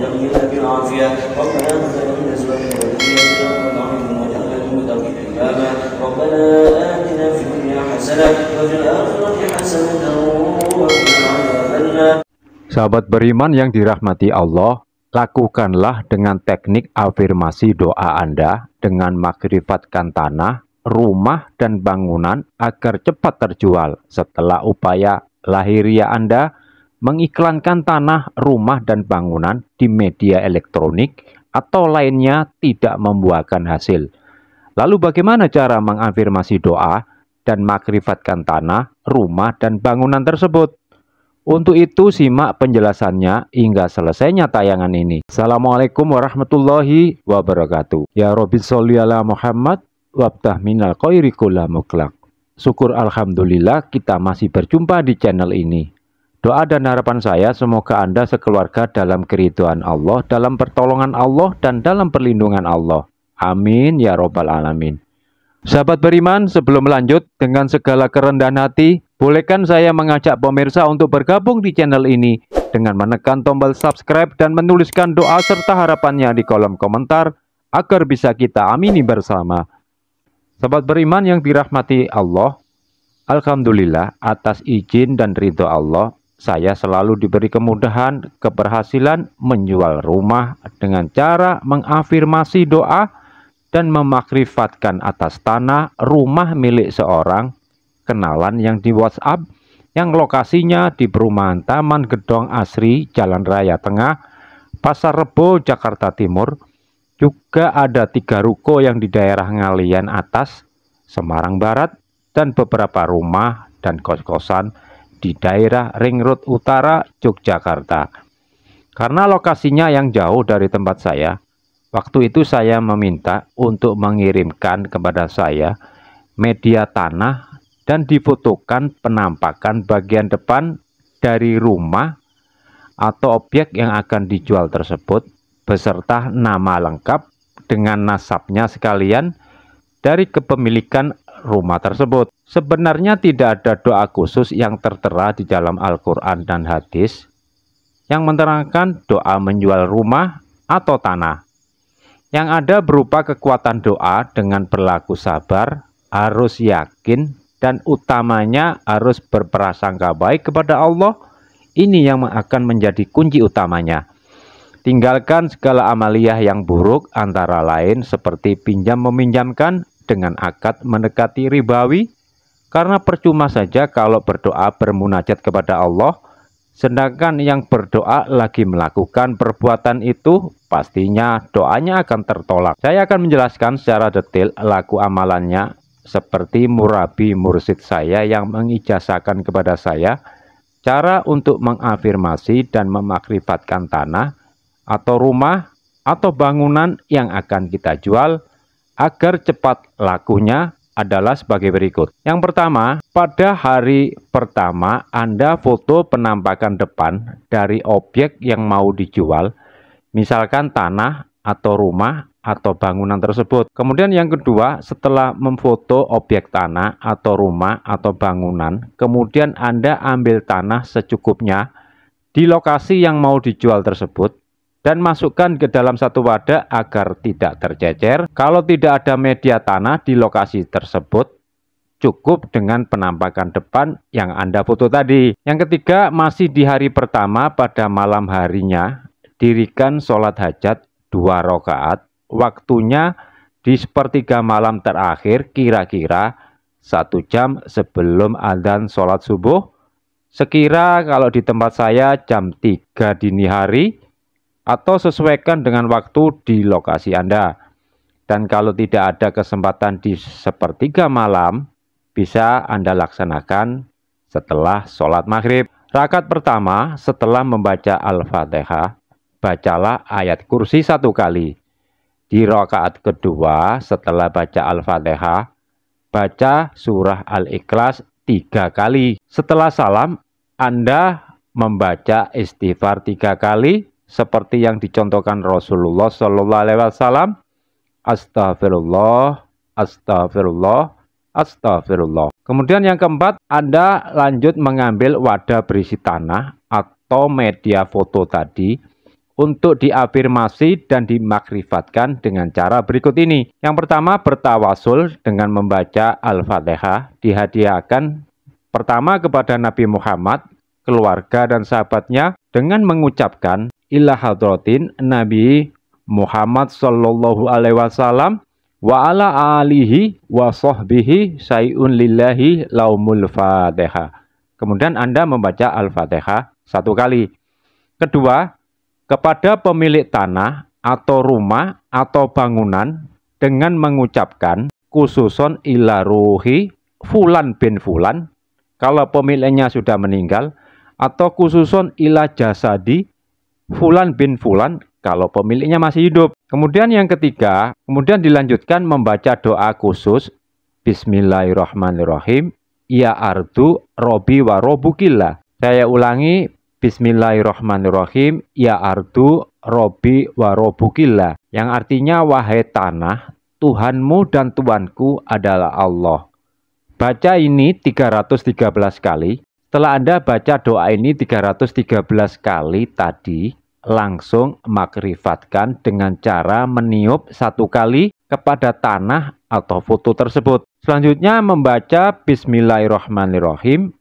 وجملنا بالعافية ربنا هب لنا من أزواجنا وذرياتنا قرة أعين واجعلنا للمتقين إماما ربنا آتنا في الدنيا حسنة وفي الآخرة حسنة وقنا عذاب النار. Sahabat beriman yang dirahmati Allah, lakukanlah dengan teknik afirmasi doa Anda dengan makrifatkan tanah, rumah, dan bangunan agar cepat terjual setelah upaya lahiriah Anda mengiklankan tanah, rumah, dan bangunan di media elektronik atau lainnya tidak membuahkan hasil. Lalu bagaimana cara mengafirmasi doa dan makrifatkan tanah, rumah, dan bangunan tersebut? Untuk itu simak penjelasannya hingga selesainya tayangan ini. Assalamualaikum warahmatullahi wabarakatuh. Ya Rabbi sholli ala Muhammad wabtah minal khairi kulla muklak. Syukur alhamdulillah kita masih berjumpa di channel ini. Doa dan harapan saya semoga Anda sekeluarga dalam keridhaan Allah, dalam pertolongan Allah, dan dalam perlindungan Allah. Amin ya robbal alamin. Sahabat beriman, sebelum lanjut dengan segala kerendahan hati, bolehkan saya mengajak pemirsa untuk bergabung di channel ini dengan menekan tombol subscribe dan menuliskan doa serta harapannya di kolom komentar agar bisa kita amini bersama. Sahabat beriman yang dirahmati Allah, alhamdulillah atas izin dan ridho Allah, saya selalu diberi kemudahan, keberhasilan menjual rumah dengan cara mengafirmasi doa dan memakrifatkan atas tanah rumah milik seorang kenalan yang di WhatsApp yang lokasinya di perumahan Taman Gedong Asri, Jalan Raya Tengah, Pasar Rebo, Jakarta Timur. Juga ada 3 ruko yang di daerah Ngalian Atas, Semarang Barat, dan beberapa rumah dan kos-kosan di daerah Ring Road Utara, Yogyakarta. Karena lokasinya yang jauh dari tempat saya, waktu itu saya meminta untuk mengirimkan kepada saya media tanah dan difotokan penampakan bagian depan dari rumah atau objek yang akan dijual tersebut beserta nama lengkap dengan nasabnya sekalian dari kepemilikan rumah tersebut. Sebenarnya tidak ada doa khusus yang tertera di dalam Al-Quran dan hadis yang menerangkan doa menjual rumah atau tanah. Yang ada berupa kekuatan doa dengan berlaku sabar, harus yakin, dan utamanya harus berprasangka baik kepada Allah. Ini yang akan menjadi kunci utamanya. Tinggalkan segala amaliyah yang buruk antara lain seperti pinjam meminjamkan dengan akad mendekati ribawi. Karena percuma saja kalau berdoa bermunajat kepada Allah, sedangkan yang berdoa lagi melakukan perbuatan itu, pastinya doanya akan tertolak. Saya akan menjelaskan secara detail laku amalannya seperti murabi mursid saya yang mengijazahkan kepada saya cara untuk mengafirmasi dan memakrifatkan tanah atau rumah atau bangunan yang akan kita jual agar cepat lakunya adalah sebagai berikut. Yang pertama, pada hari pertama Anda foto penampakan depan dari objek yang mau dijual, misalkan tanah atau rumah atau bangunan tersebut. Kemudian yang kedua, setelah memfoto objek tanah atau rumah atau bangunan, kemudian Anda ambil tanah secukupnya di lokasi yang mau dijual tersebut dan masukkan ke dalam satu wadah agar tidak tercecer. Kalau tidak ada media tanah di lokasi tersebut, cukup dengan penampakan depan yang Anda foto tadi. Yang ketiga, masih di hari pertama pada malam harinya, dirikan sholat hajat 2 rakaat. Waktunya di sepertiga malam terakhir, kira-kira 1 jam sebelum adzan sholat subuh. Sekira kalau di tempat saya jam 3 dini hari, atau sesuaikan dengan waktu di lokasi Anda. Dan kalau tidak ada kesempatan di sepertiga malam, bisa Anda laksanakan setelah sholat maghrib. Rakaat pertama setelah membaca Al-Fatihah, bacalah ayat kursi 1 kali. Di rakaat kedua setelah baca Al-Fatihah, baca surah Al-Ikhlas 3 kali. Setelah salam, Anda membaca istighfar 3 kali seperti yang dicontohkan Rasulullah Shallallahu Alaihi Wasallam. Astagfirullah, astagfirullah, astagfirullah. Kemudian yang keempat, Anda lanjut mengambil wadah berisi tanah atau media foto tadi untuk diafirmasi dan dimakrifatkan dengan cara berikut ini. Yang pertama, bertawasul dengan membaca Al-Fatihah, dihadiahkan pertama kepada Nabi Muhammad, keluarga dan sahabatnya dengan mengucapkan ila hadratin Nabi Muhammad sallallahu alaihi wasallam wa ala alihi wa sahbihi sayun lillahi laumul fatihah. Kemudian Anda membaca Al-Fatihah 1 kali. Kedua, kepada pemilik tanah atau rumah atau bangunan dengan mengucapkan khususon ila ruhi fulan bin fulan kalau pemiliknya sudah meninggal, atau khususon ila jasadi fulan bin fulan kalau pemiliknya masih hidup. Kemudian yang ketiga, kemudian dilanjutkan membaca doa khusus Bismillahirrahmanirrahim ya ardu robi wa robukillah. Saya ulangi, Bismillahirrahmanirrahim ya ardu robi wa robukillah, yang artinya wahai tanah, Tuhanmu dan Tuanku adalah Allah. Baca ini 313 kali. Setelah Anda baca doa ini 313 kali tadi, langsung makrifatkan dengan cara meniup 1 kali kepada tanah atau foto tersebut. Selanjutnya membaca Bismillahirrahmanirrahim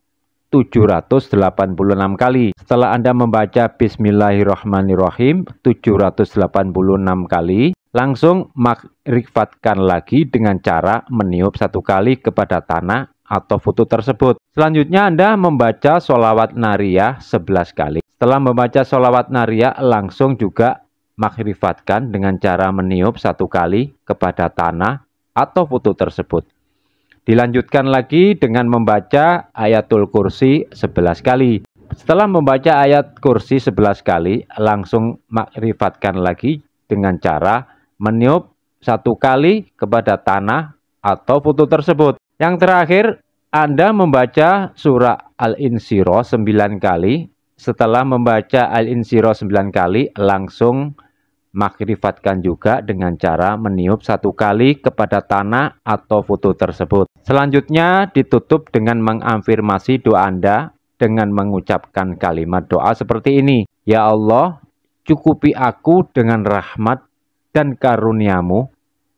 786 kali. Setelah Anda membaca Bismillahirrahmanirrahim 786 kali, langsung makrifatkan lagi dengan cara meniup 1 kali kepada tanah atau foto tersebut. Selanjutnya Anda membaca sholawat nariyah 11 kali. Setelah membaca sholawat nariyah, langsung juga makrifatkan dengan cara meniup 1 kali kepada tanah atau foto tersebut. Dilanjutkan lagi dengan membaca ayatul kursi 11 kali. Setelah membaca ayat kursi 11 kali, langsung makrifatkan lagi dengan cara meniup 1 kali kepada tanah atau foto tersebut. Yang terakhir, Anda membaca surah Al-Insyirah 9 kali. Setelah membaca Al-Insyirah 9 kali, langsung makrifatkan juga dengan cara meniup 1 kali kepada tanah atau foto tersebut. Selanjutnya ditutup dengan mengafirmasi doa Anda dengan mengucapkan kalimat doa seperti ini. Ya Allah, cukupi aku dengan rahmat dan karunia-Mu.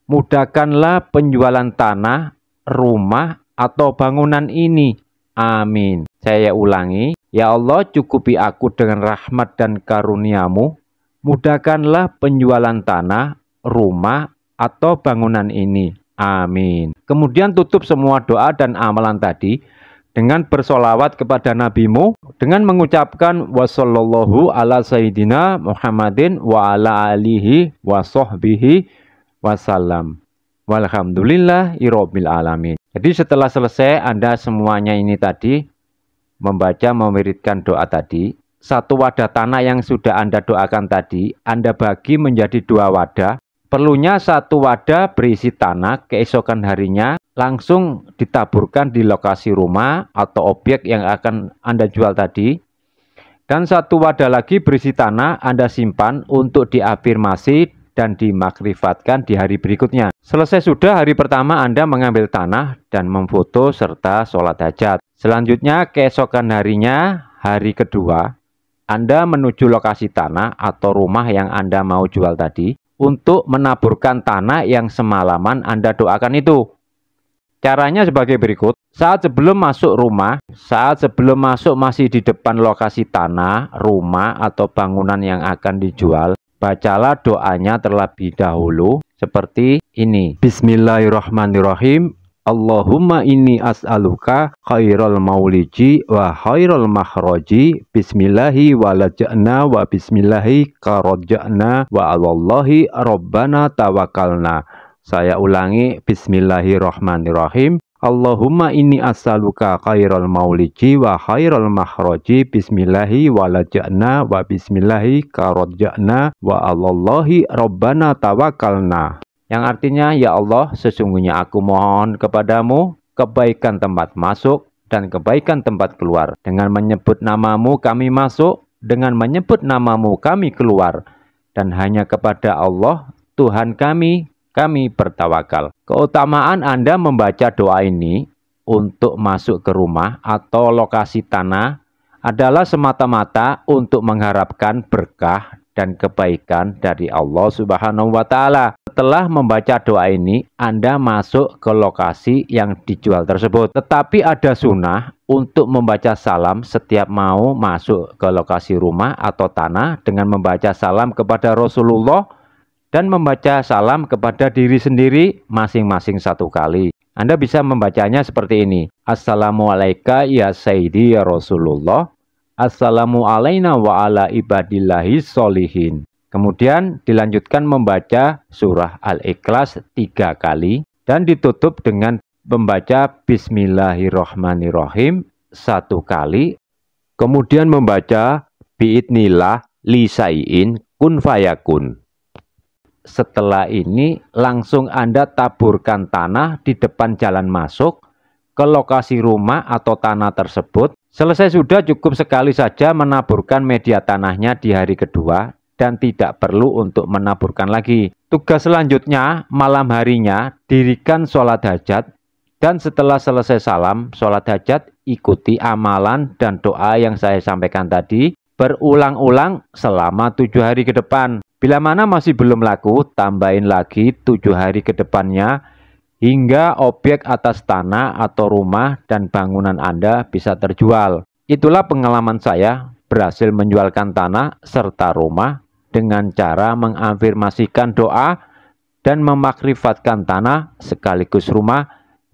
Mudahkanlah penjualan tanah, rumah, atau bangunan ini. Amin. Saya ulangi. Ya Allah, cukupi aku dengan rahmat dan karunia-Mu. Mudahkanlah penjualan tanah, rumah, atau bangunan ini. Amin. Kemudian tutup semua doa dan amalan tadi dengan bersolawat kepada nabimu dengan mengucapkan wassallallahu ala sayyidina Muhammadin wa ala alihi wa sahbihi wasallam. Walhamdulillahirabbil alamin. Jadi setelah selesai Anda semuanya ini tadi membaca mewiridkan doa tadi, 1 wadah tanah yang sudah Anda doakan tadi, Anda bagi menjadi 2 wadah. Perlunya 1 wadah berisi tanah, keesokan harinya langsung ditaburkan di lokasi rumah atau objek yang akan Anda jual tadi. Dan 1 wadah lagi berisi tanah Anda simpan untuk diafirmasi dan dimakrifatkan di hari berikutnya. Selesai sudah hari pertama Anda mengambil tanah dan memfoto serta sholat hajat. Selanjutnya keesokan harinya, hari kedua, Anda menuju lokasi tanah atau rumah yang Anda mau jual tadi untuk menaburkan tanah yang semalaman Anda doakan itu. Caranya sebagai berikut. Saat sebelum masuk rumah, saat sebelum masuk masih di depan lokasi tanah, rumah, atau bangunan yang akan dijual, bacalah doanya terlebih dahulu seperti ini. Bismillahirrahmanirrahim. Allahumma inni as'aluka khairal mauliji wa khairal makhraji bismillahi walaja'na wa bismillahi karoja'na wa alallahi rabbana tawakalna. Saya ulangi, bismillahirrahmanirrahim. Allahumma inni as'aluka khairal mauliji wa khairal makhraji bismillahi walaja'na wa bismillahi karoja'na wa alallahi rabbana tawakalna. Yang artinya, ya Allah, sesungguhnya aku mohon kepadamu kebaikan tempat masuk dan kebaikan tempat keluar. Dengan menyebut namamu kami masuk, dengan menyebut namamu kami keluar. Dan hanya kepada Allah, Tuhan kami bertawakal. Keutamaan Anda membaca doa ini untuk masuk ke rumah atau lokasi tanah adalah semata-mata untuk mengharapkan berkah dan kebaikan dari Allah Subhanahu wa Ta'ala. Setelah membaca doa ini, Anda masuk ke lokasi yang dijual tersebut. Tetapi ada sunnah untuk membaca salam setiap mau masuk ke lokasi rumah atau tanah dengan membaca salam kepada Rasulullah dan membaca salam kepada diri sendiri masing-masing 1 kali. Anda bisa membacanya seperti ini. Assalamualaikum ya Sayyidi ya Rasulullah. Assalamu alaina wa ala ibadillahi sholihin. Kemudian dilanjutkan membaca surah Al-Ikhlas 3 kali dan ditutup dengan membaca Bismillahirrohmanirrohim 1 kali. Kemudian membaca biidnillah lisaiin kun fayakun. Setelah ini langsung Anda taburkan tanah di depan jalan masuk ke lokasi rumah atau tanah tersebut. Selesai sudah, cukup sekali saja menaburkan media tanahnya di hari kedua dan tidak perlu untuk menaburkan lagi. Tugas selanjutnya malam harinya dirikan sholat hajat dan setelah selesai salam sholat hajat ikuti amalan dan doa yang saya sampaikan tadi berulang-ulang selama 7 hari ke depan. Bila mana masih belum laku, tambahin lagi 7 hari ke depannya hingga objek atas tanah atau rumah dan bangunan Anda bisa terjual. Itulah pengalaman saya berhasil menjualkan tanah serta rumah dengan cara mengafirmasikan doa dan memakrifatkan tanah sekaligus rumah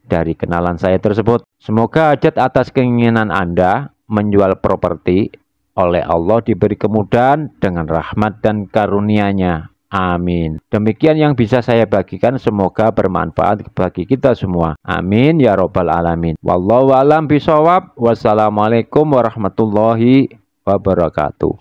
dari kenalan saya tersebut. Semoga hajat atas keinginan Anda menjual properti oleh Allah diberi kemudahan dengan rahmat dan karunia-Nya. Amin. Demikian yang bisa saya bagikan, semoga bermanfaat bagi kita semua. Amin ya robbal alamin. Wallahu a'lam bishawab. Wassalamualaikum warahmatullahi wabarakatuh.